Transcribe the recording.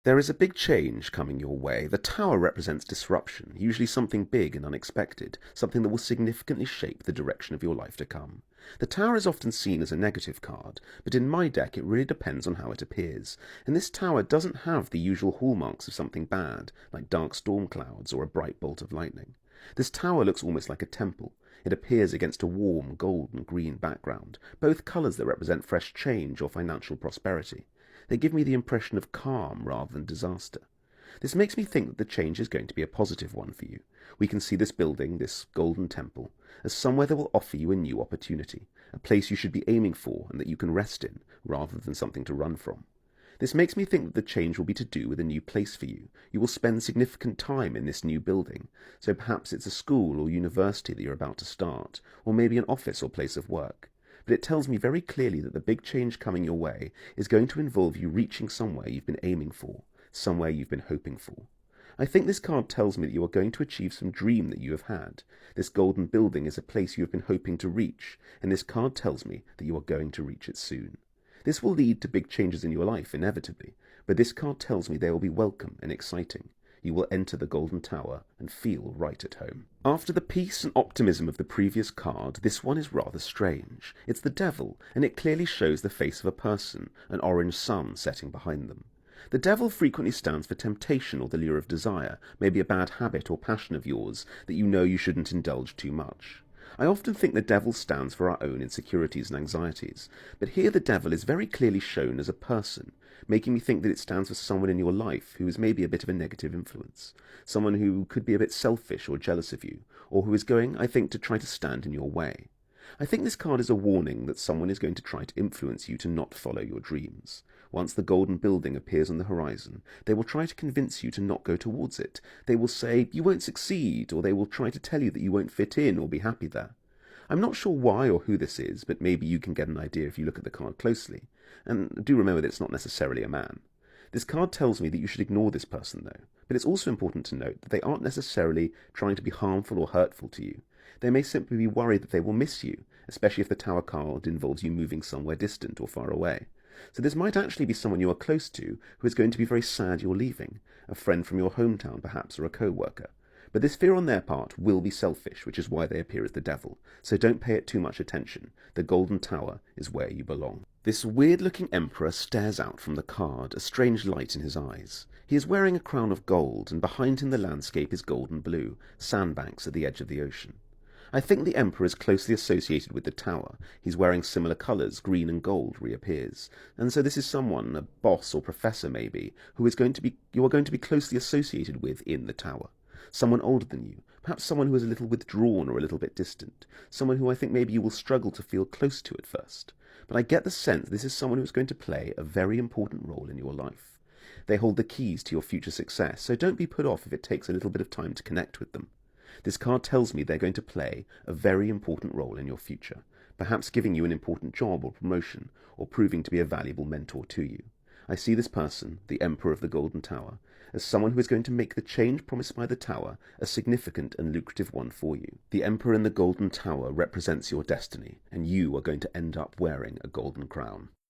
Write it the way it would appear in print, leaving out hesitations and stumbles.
There is a big change coming your way. The tower represents disruption, usually something big and unexpected, something that will significantly shape the direction of your life to come. The tower is often seen as a negative card, but in my deck it really depends on how it appears, and this tower doesn't have the usual hallmarks of something bad, like dark storm clouds or a bright bolt of lightning. This tower looks almost like a temple. It appears against a warm gold and green background, both colours that represent fresh change or financial prosperity. They give me the impression of calm rather than disaster. This makes me think that the change is going to be a positive one for you. We can see this building, this golden temple, as somewhere that will offer you a new opportunity, a place you should be aiming for and that you can rest in, rather than something to run from. This makes me think that the change will be to do with a new place for you. You will spend significant time in this new building, so perhaps it's a school or university that you're about to start, or maybe an office or place of work. But it tells me very clearly that the big change coming your way is going to involve you reaching somewhere you've been aiming for, somewhere you've been hoping for. I think this card tells me that you are going to achieve some dream that you have had. This golden building is a place you have been hoping to reach, and this card tells me that you are going to reach it soon. This will lead to big changes in your life, inevitably, but this card tells me they will be welcome and exciting. You will enter the Golden Tower and feel right at home. After the peace and optimism of the previous card, this one is rather strange. It's the Devil, and it clearly shows the face of a person, an orange sun setting behind them. The Devil frequently stands for temptation or the lure of desire, maybe a bad habit or passion of yours that you know you shouldn't indulge too much. I often think the Devil stands for our own insecurities and anxieties, but here the Devil is very clearly shown as a person, making me think that it stands for someone in your life who is maybe a bit of a negative influence, someone who could be a bit selfish or jealous of you, or who is going, I think, to try to stand in your way. I think this card is a warning that someone is going to try to influence you to not follow your dreams. Once the golden building appears on the horizon, they will try to convince you to not go towards it. They will say, you won't succeed, or they will try to tell you that you won't fit in or be happy there. I'm not sure why or who this is, but maybe you can get an idea if you look at the card closely. And do remember that it's not necessarily a man. This card tells me that you should ignore this person though, but it's also important to note that they aren't necessarily trying to be harmful or hurtful to you. They may simply be worried that they will miss you, especially if the Tower card involves you moving somewhere distant or far away. So this might actually be someone you are close to who is going to be very sad you're leaving, a friend from your hometown perhaps, or a co-worker. But this fear on their part will be selfish, which is why they appear as the Devil, so don't pay it too much attention. The Golden Tower is where you belong. This weird-looking Emperor stares out from the card, a strange light in his eyes. He is wearing a crown of gold, and behind him the landscape is golden blue, sandbanks at the edge of the ocean. I think the Emperor is closely associated with the Tower. He's wearing similar colours, green and gold reappears, and so this is someone, a boss or professor maybe, you are going to be closely associated with in the Tower. Someone older than you, perhaps someone who is a little withdrawn or a little bit distant, someone who I think maybe you will struggle to feel close to at first. But I get the sense this is someone who is going to play a very important role in your life. They hold the keys to your future success, so don't be put off if it takes a little bit of time to connect with them. This card tells me they're going to play a very important role in your future, perhaps giving you an important job or promotion, or proving to be a valuable mentor to you. I see this person, the Emperor of the Golden Tower, as someone who is going to make the change promised by the Tower a significant and lucrative one for you. The Emperor in the Golden Tower represents your destiny, and you are going to end up wearing a golden crown.